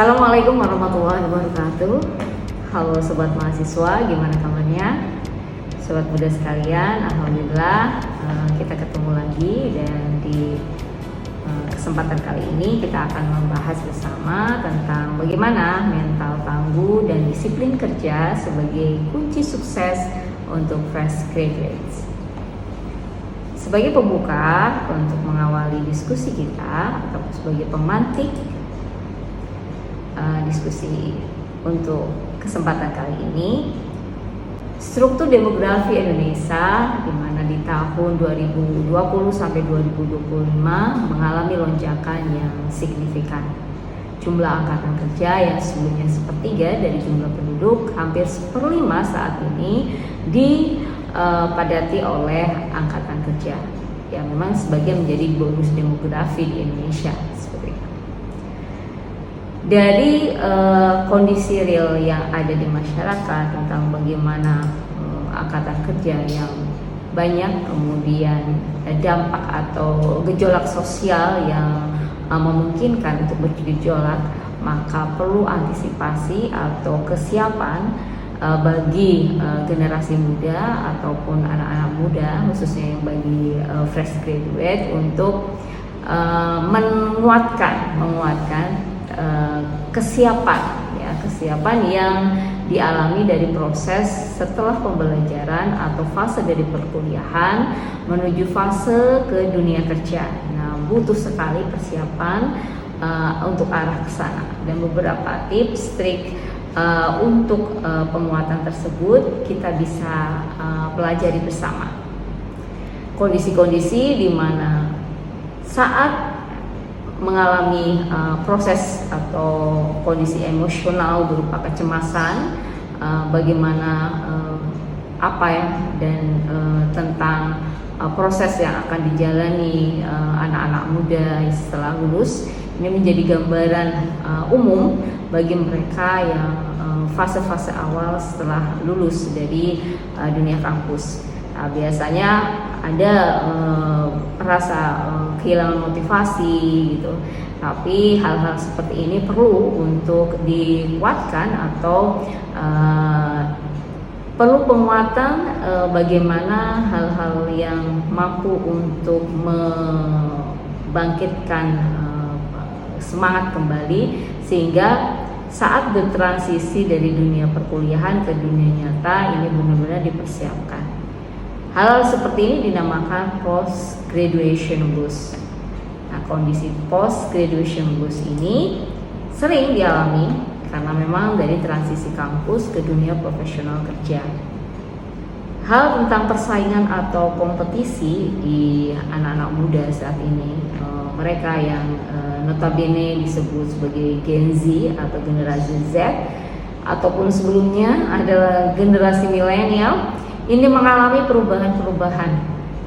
Assalamualaikum warahmatullahi wabarakatuh. Halo sobat mahasiswa, gimana kabarnya? Sobat muda sekalian, alhamdulillah kita ketemu lagi, dan di kesempatan kali ini kita akan membahas bersama tentang bagaimana mental tangguh dan disiplin kerja sebagai kunci sukses untuk fresh graduates. Sebagai pembuka untuk mengawali diskusi kita atau sebagai pemantik diskusi untuk kesempatan kali ini, struktur demografi Indonesia di mana di tahun 2020 sampai 2025 mengalami lonjakan yang signifikan. Jumlah angkatan kerja yang sebelumnya sepertiga dari jumlah penduduk hampir 1/5 saat ini dipadati oleh angkatan kerja, yang memang sebagian menjadi bonus demografi di Indonesia. Dari kondisi real yang ada di masyarakat tentang bagaimana angkatan kerja yang banyak, kemudian dampak atau gejolak sosial yang memungkinkan untuk bergejolak, maka perlu antisipasi atau kesiapan bagi generasi muda ataupun anak-anak muda, khususnya yang bagi fresh graduate, untuk menguatkan kesiapan yang dialami dari proses setelah pembelajaran atau fase dari perkuliahan menuju fase ke dunia kerja. Nah, butuh sekali persiapan untuk arah ke sana, dan beberapa tips trik untuk penguatan tersebut kita bisa pelajari bersama. Kondisi-kondisi di mana saat mengalami proses atau kondisi emosional berupa kecemasan, bagaimana dan tentang proses yang akan dijalani anak-anak muda setelah lulus. Ini menjadi gambaran umum bagi mereka yang fase-fase awal setelah lulus dari dunia kampus. Nah, biasanya ada rasa kehilangan motivasi gitu, tapi hal-hal seperti ini perlu untuk dikuatkan atau perlu penguatan bagaimana hal-hal yang mampu untuk membangkitkan semangat kembali, sehingga saat bertransisi dari dunia perkuliahan ke dunia nyata ini benar-benar dipersiapkan. Hal seperti ini dinamakan post graduation blues. Nah, kondisi post graduation blues ini sering dialami karena memang dari transisi kampus ke dunia profesional kerja. Hal tentang persaingan atau kompetisi di anak-anak muda saat ini, mereka yang notabene disebut sebagai Gen Z atau generasi Z, ataupun sebelumnya adalah generasi milenial, ini mengalami perubahan-perubahan.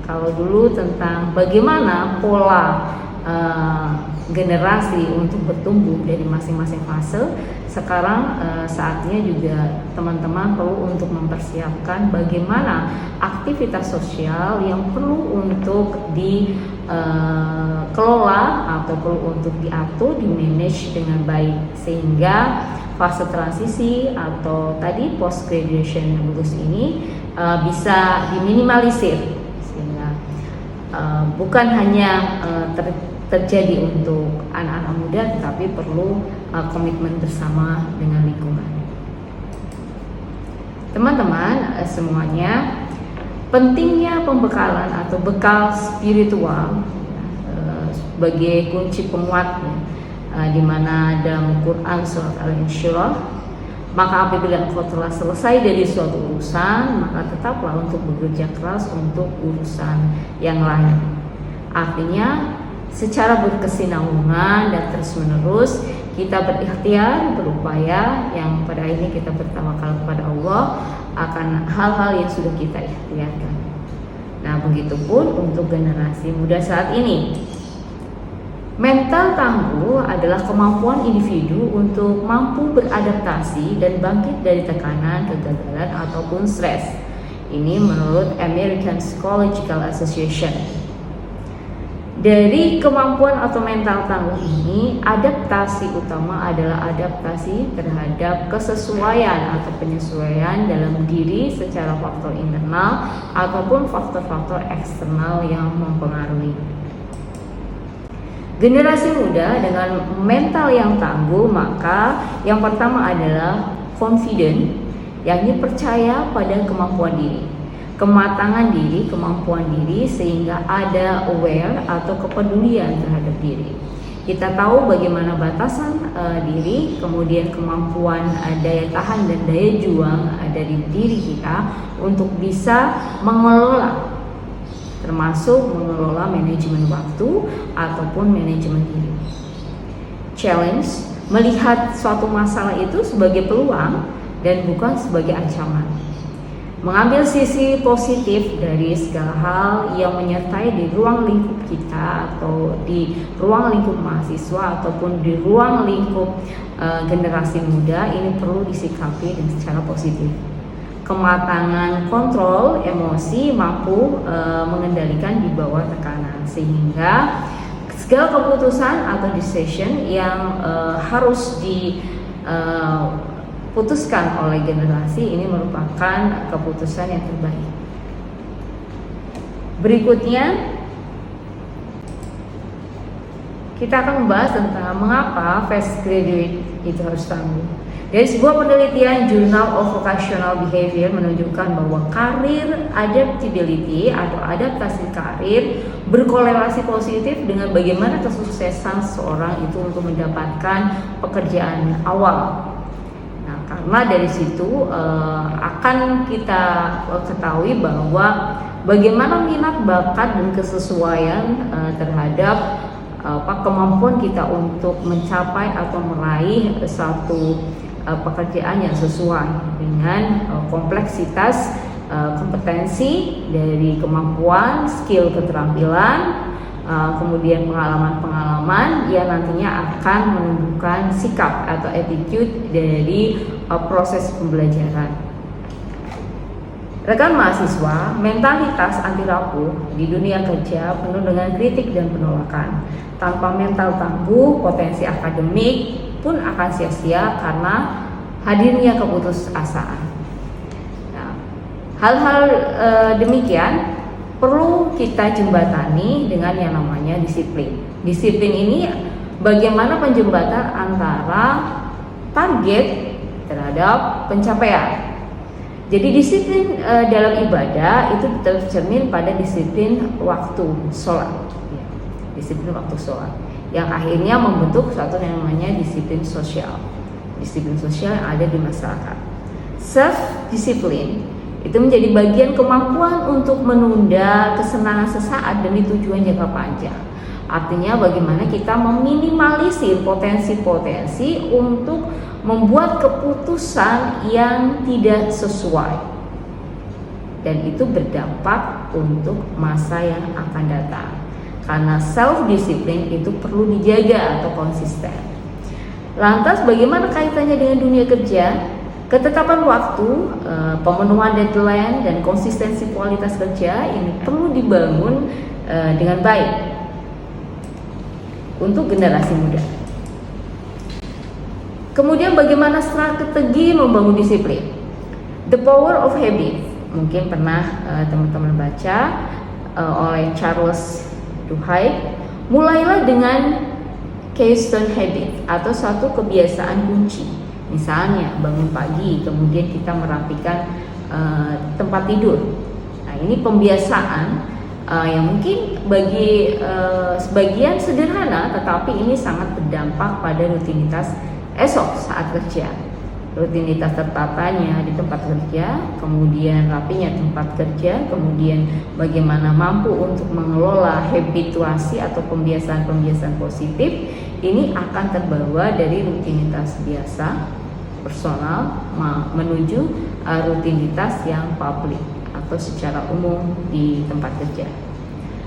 Kalau dulu tentang bagaimana pola generasi untuk bertumbuh dari masing-masing fase, sekarang saatnya juga teman-teman perlu untuk mempersiapkan bagaimana aktivitas sosial yang perlu untuk dikelola atau perlu untuk diatur, dimanage dengan baik, sehingga fase transisi atau tadi post graduation blues ini bisa diminimalisir, sehingga bukan hanya terjadi untuk anak-anak muda, tetapi perlu komitmen bersama dengan lingkungan. Teman-teman semuanya, pentingnya pembekalan atau bekal spiritual sebagai kunci penguatnya, di mana dalam Quran surat Al-Insyirah, maka apabila engkau telah selesai dari suatu urusan, maka tetaplah untuk bekerja keras untuk urusan yang lain. Artinya, secara berkesinambungan dan terus-menerus kita berikhtiar, berupaya, yang pada ini kita bertawakal kepada Allah akan hal-hal yang sudah kita ikhtiarkan. Nah, begitupun untuk generasi muda saat ini. Mental tangguh adalah kemampuan individu untuk mampu beradaptasi dan bangkit dari tekanan, kegagalan, ataupun stres. Ini menurut American Psychological Association. Dari kemampuan atau mental tangguh ini, adaptasi utama adalah adaptasi terhadap kesesuaian atau penyesuaian dalam diri secara faktor internal ataupun faktor-faktor eksternal yang mempengaruhi. Generasi muda dengan mental yang tangguh, maka yang pertama adalah confident, yakni percaya pada kemampuan diri, kematangan diri, kemampuan diri, sehingga ada aware atau kepedulian terhadap diri. Kita tahu bagaimana batasan diri, kemudian kemampuan daya tahan dan daya juang dari diri kita untuk bisa mengelola, termasuk mengelola manajemen waktu ataupun manajemen diri. Challenge, melihat suatu masalah itu sebagai peluang dan bukan sebagai ancaman. Mengambil sisi positif dari segala hal yang menyertai di ruang lingkup kita, atau di ruang lingkup mahasiswa ataupun di ruang lingkup generasi muda, ini perlu disikapi dengan secara positif. Kematangan kontrol emosi, mampu mengendalikan di bawah tekanan, sehingga segala keputusan atau decision yang harus diputuskan oleh generasi ini merupakan keputusan yang terbaik. Berikutnya kita akan membahas tentang mengapa fresh graduate itu harus tangguh. Dari sebuah penelitian Journal of Vocational Behavior menunjukkan bahwa karir adaptability atau adaptasi karir berkorelasi positif dengan bagaimana kesuksesan seseorang itu untuk mendapatkan pekerjaan awal. Nah, karena dari situ akan kita ketahui bahwa bagaimana minat, bakat, dan kesesuaian terhadap kemampuan kita untuk mencapai atau meraih satu pekerjaan yang sesuai dengan kompleksitas kompetensi dari kemampuan, skill, keterampilan, kemudian pengalaman-pengalaman yang nantinya akan menunjukkan sikap atau attitude dari proses pembelajaran. Rekan mahasiswa, mentalitas anti rapuh di dunia kerja penuh dengan kritik dan penolakan. Tanpa mental tangguh, potensi akademik pun akan sia-sia karena hadirnya keputusasaan. Nah, hal-hal demikian perlu kita jembatani dengan yang namanya disiplin. Disiplin ini bagaimana penjembatan antara target terhadap pencapaian. Jadi disiplin dalam ibadah itu tercermin pada disiplin waktu sholat, disiplin waktu sholat, yang akhirnya membentuk suatu yang namanya disiplin sosial yang ada di masyarakat. Self discipline itu menjadi bagian kemampuan untuk menunda kesenangan sesaat demi tujuan jangka panjang. Artinya bagaimana kita meminimalisir potensi-potensi untuk membuat keputusan yang tidak sesuai, dan itu berdampak untuk masa yang akan datang. Karena self discipline itu perlu dijaga atau konsisten. Lantas bagaimana kaitannya dengan dunia kerja? Ketetapan waktu, pemenuhan deadline, dan konsistensi kualitas kerja ini perlu dibangun dengan baik untuk generasi muda. Kemudian bagaimana strategi membangun disiplin? The Power of Habit, mungkin pernah teman-teman baca oleh Charles Duhigg. Mulailah dengan keystone habit atau suatu kebiasaan kunci. Misalnya bangun pagi, kemudian kita merapikan tempat tidur. Nah, ini pembiasaan yang mungkin bagi sebagian sederhana, tetapi ini sangat berdampak pada rutinitas esok saat kerja. Rutinitas tertatanya di tempat kerja, kemudian rapinya tempat kerja, kemudian bagaimana mampu untuk mengelola habituasi atau pembiasaan-pembiasaan positif, ini akan terbawa dari rutinitas biasa personal menuju rutinitas yang publik atau secara umum di tempat kerja.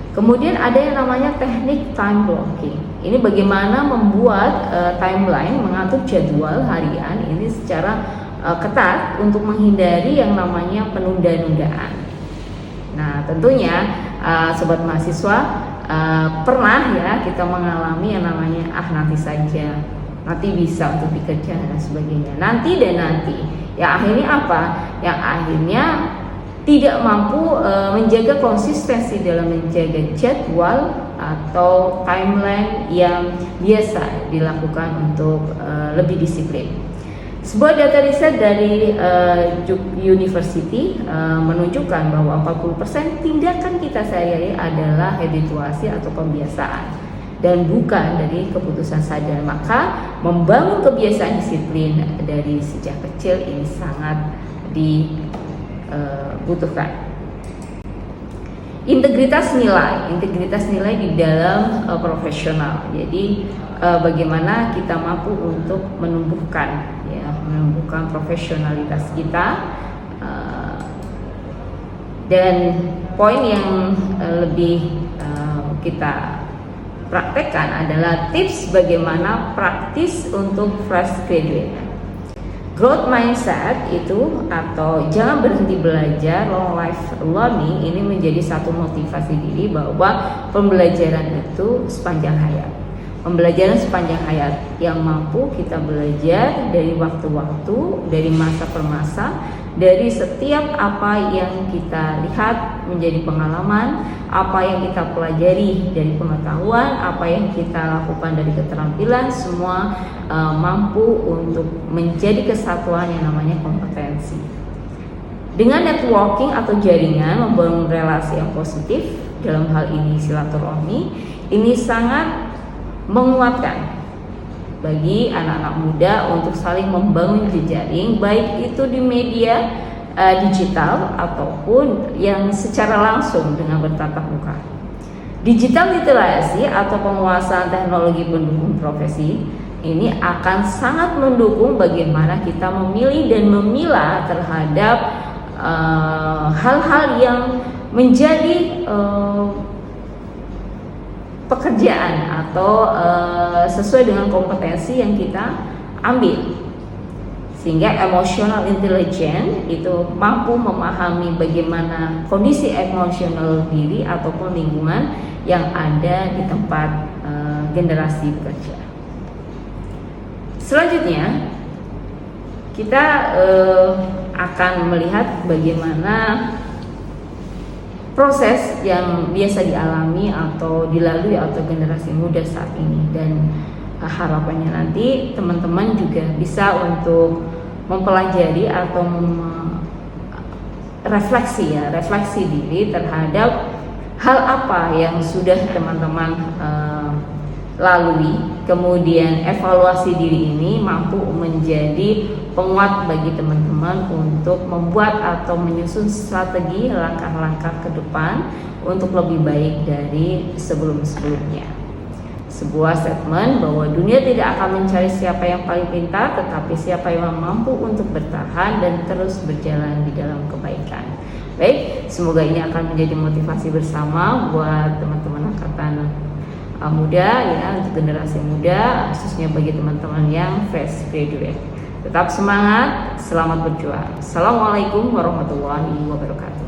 Kemudian ada yang namanya teknik time blocking. Ini bagaimana membuat timeline, mengatur jadwal harian ini secara ketat untuk menghindari yang namanya penunda-nundaan. Nah, tentunya sobat mahasiswa, pernah ya kita mengalami yang namanya nanti saja, nanti bisa untuk bekerja dan sebagainya, nanti dan nanti. Yang akhirnya apa? Yang akhirnya tidak mampu menjaga konsistensi dalam menjaga jadwal atau timeline yang biasa dilakukan untuk lebih disiplin. Sebuah data riset dari Duke University menunjukkan bahwa 40% tindakan kita sehari-hari adalah habituasi atau kebiasaan dan bukan dari keputusan sadar. Maka membangun kebiasaan disiplin dari sejak kecil ini sangat dibutuhkan. Integritas nilai di dalam profesional. Jadi bagaimana kita mampu untuk menumbuhkan profesionalitas kita, dan poin yang lebih kita praktekkan adalah tips bagaimana praktis untuk fresh graduate. Growth mindset itu atau jangan berhenti belajar, long life learning ini menjadi satu motivasi diri bahwa pembelajaran itu sepanjang hayat. Pembelajaran sepanjang hayat yang mampu kita belajar dari waktu-waktu, dari masa per masa, dari setiap apa yang kita lihat menjadi pengalaman, apa yang kita pelajari dari pengetahuan, apa yang kita lakukan dari keterampilan, semua mampu untuk menjadi kesatuan yang namanya kompetensi. Dengan networking atau jaringan, membangun relasi yang positif, dalam hal ini silaturahmi, ini sangat menguatkan bagi anak-anak muda untuk saling membangun jejaring, baik itu di media digital ataupun yang secara langsung dengan bertatap muka. Digital literasi atau penguasaan teknologi pendukung profesi ini akan sangat mendukung bagaimana kita memilih dan memilah terhadap hal-hal yang menjadi pekerjaan atau sesuai dengan kompetensi yang kita ambil, sehingga emotional intelligence itu mampu memahami bagaimana kondisi emosional diri ataupun lingkungan yang ada di tempat generasi bekerja. Selanjutnya kita akan melihat bagaimana proses yang biasa dialami atau dilalui atau generasi muda saat ini, dan harapannya nanti teman-teman juga bisa untuk mempelajari atau refleksi diri terhadap hal apa yang sudah teman-teman lalui, kemudian evaluasi diri ini mampu menjadi penguat bagi teman-teman untuk membuat atau menyusun strategi langkah-langkah ke depan untuk lebih baik dari sebelum-sebelumnya. Sebuah statement bahwa dunia tidak akan mencari siapa yang paling pintar, tetapi siapa yang mampu untuk bertahan dan terus berjalan di dalam kebaikan. Baik, semoga ini akan menjadi motivasi bersama buat teman-teman angkatan muda ya, untuk generasi muda, khususnya bagi teman-teman yang fresh graduate. Tetap semangat, selamat berjuang. Assalamualaikum warahmatullahi wabarakatuh.